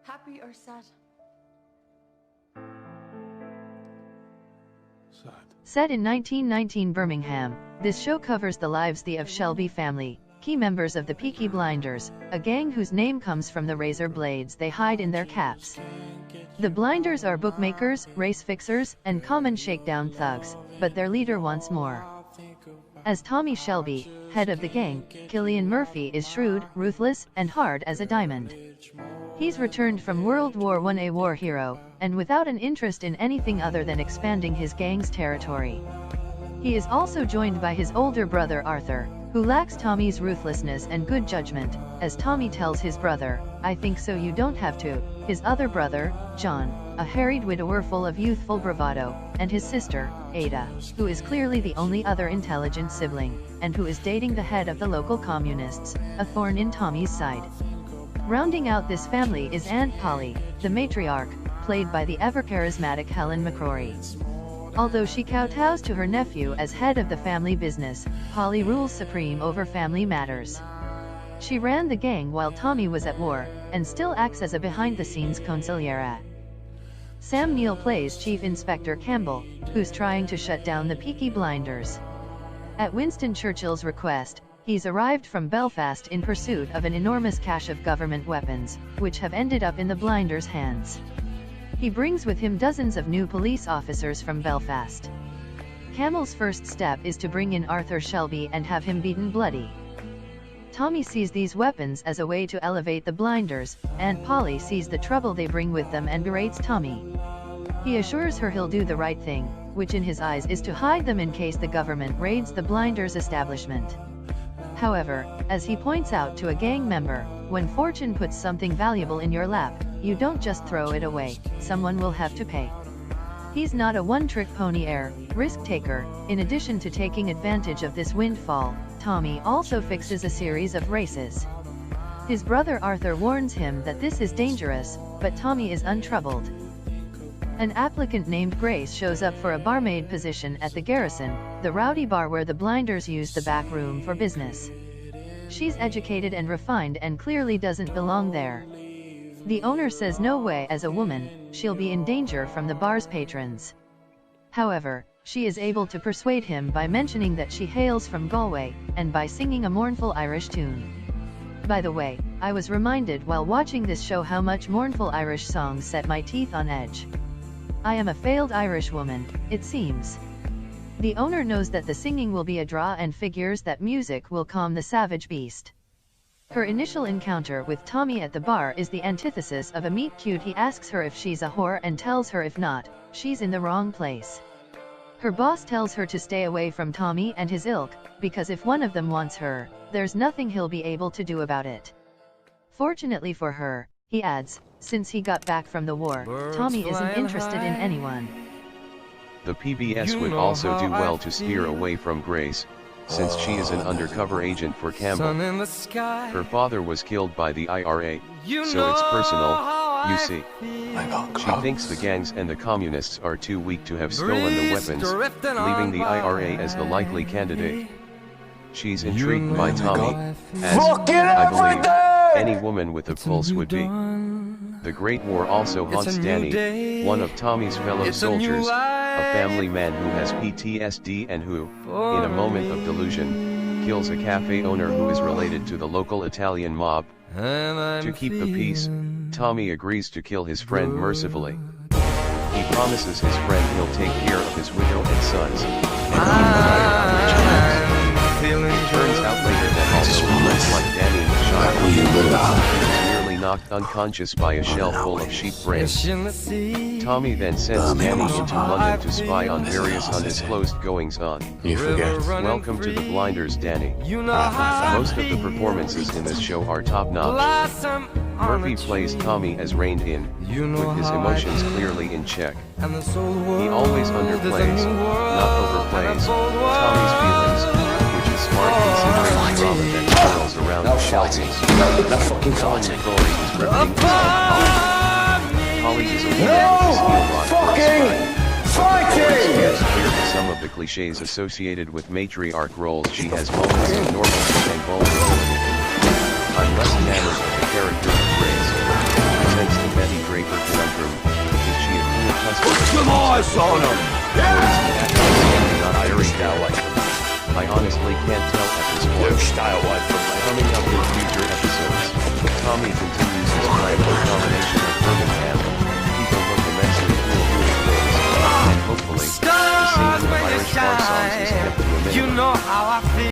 Happy or sad? Sad. Set in 1919 Birmingham, this show covers the lives of Shelby family, key members of the Peaky Blinders, a gang whose name comes from the razor blades they hide in their caps. The Blinders are bookmakers, race fixers, and common shakedown thugs, but their leader wants more. As Tommy Shelby, head of the gang, Cillian Murphy is shrewd, ruthless, and hard as a diamond. He's returned from World War I, a war hero, and without an interest in anything other than expanding his gang's territory. He is also joined by his older brother Arthur, who lacks Tommy's ruthlessness and good judgment, as Tommy tells his brother, "I think so, you don't have to." His other brother, John, a harried widower full of youthful bravado, and his sister, Ada, who is clearly the only other intelligent sibling, and who is dating the head of the local communists, a thorn in Tommy's side. Rounding out this family is Aunt Polly, the matriarch, played by the ever-charismatic Helen McCrory. Although she kowtows to her nephew as head of the family business, Polly rules supreme over family matters. She ran the gang while Tommy was at war, and still acts as a behind-the-scenes consigliere. Sam Neill plays Chief Inspector Campbell, who's trying to shut down the Peaky Blinders. At Winston Churchill's request, he's arrived from Belfast in pursuit of an enormous cache of government weapons, which have ended up in the Blinders' hands. He brings with him dozens of new police officers from Belfast. Campbell's first step is to bring in Arthur Shelby and have him beaten bloody. Tommy sees these weapons as a way to elevate the Blinders, and Polly sees the trouble they bring with them and berates Tommy. He assures her he'll do the right thing, which in his eyes is to hide them in case the government raids the Blinders' establishment. However, as he points out to a gang member, when fortune puts something valuable in your lap, you don't just throw it away, someone will have to pay. He's not a one-trick pony risk-taker. In addition to taking advantage of this windfall, Tommy also fixes a series of races. His brother Arthur warns him that this is dangerous, but Tommy is untroubled. An applicant named Grace shows up for a barmaid position at the Garrison, the rowdy bar where the Blinders use the back room for business. She's educated and refined and clearly doesn't belong there. The owner says no way, as a woman, she'll be in danger from the bar's patrons. However, she is able to persuade him by mentioning that she hails from Galway, and by singing a mournful Irish tune. By the way, I was reminded while watching this show how much mournful Irish songs set my teeth on edge. I am a failed Irish woman, it seems. The owner knows that the singing will be a draw and figures that music will calm the savage beast. Her initial encounter with Tommy at the bar is the antithesis of a meet cute. He asks her if she's a whore and tells her if not, she's in the wrong place. Her boss tells her to stay away from Tommy and his ilk, because if one of them wants her, there's nothing he'll be able to do about it. Fortunately for her, he adds, since he got back from the war, Tommy isn't interested in anyone. The PBS would also do well to steer away from Grace, since she is an undercover agent for Campbell. Her father was killed by the IRA, so it's personal, you see. She thinks the gangs and the communists are too weak to have stolen the weapons, leaving the IRA as the likely candidate. She's intrigued by Tommy, as, I believe, any woman with a pulse would be. The Great War also haunts Danny, one of Tommy's fellow soldiers, a family man who has PTSD and who, in a moment of delusion, kills a cafe owner who is related to the local Italian mob. To keep the peace, Tommy agrees to kill his friend mercifully. He promises his friend he'll take care of his widow and sons, and keep an eye on the children. It turns out later that although he looks like Danny the child, he was nearly knocked unconscious by a shell full of sheep brains. Tommy then sends Danny into London to spy on various undisclosed goings-on. You forget. Welcome to the Blinders, Danny. Most of the performances in this show are top-notch. Murphy plays Tommy as reined in, with his emotions clearly in check. He always underplays, not overplays, Tommy's feelings, which is smart considering the drama that swirls around the Shelbys. Helen McCrory is riveting as Polly is a woman with a steel rod for a spine. It's clear that some of the cliches associated with matriarch roles. She has moments of normalcy and vulnerability. I'm less enamored with the character of Grace, who presents the Yes on him! Not Irish style wife. I honestly can't tell at this point. Style wife from Coming up in future episodes, Tommy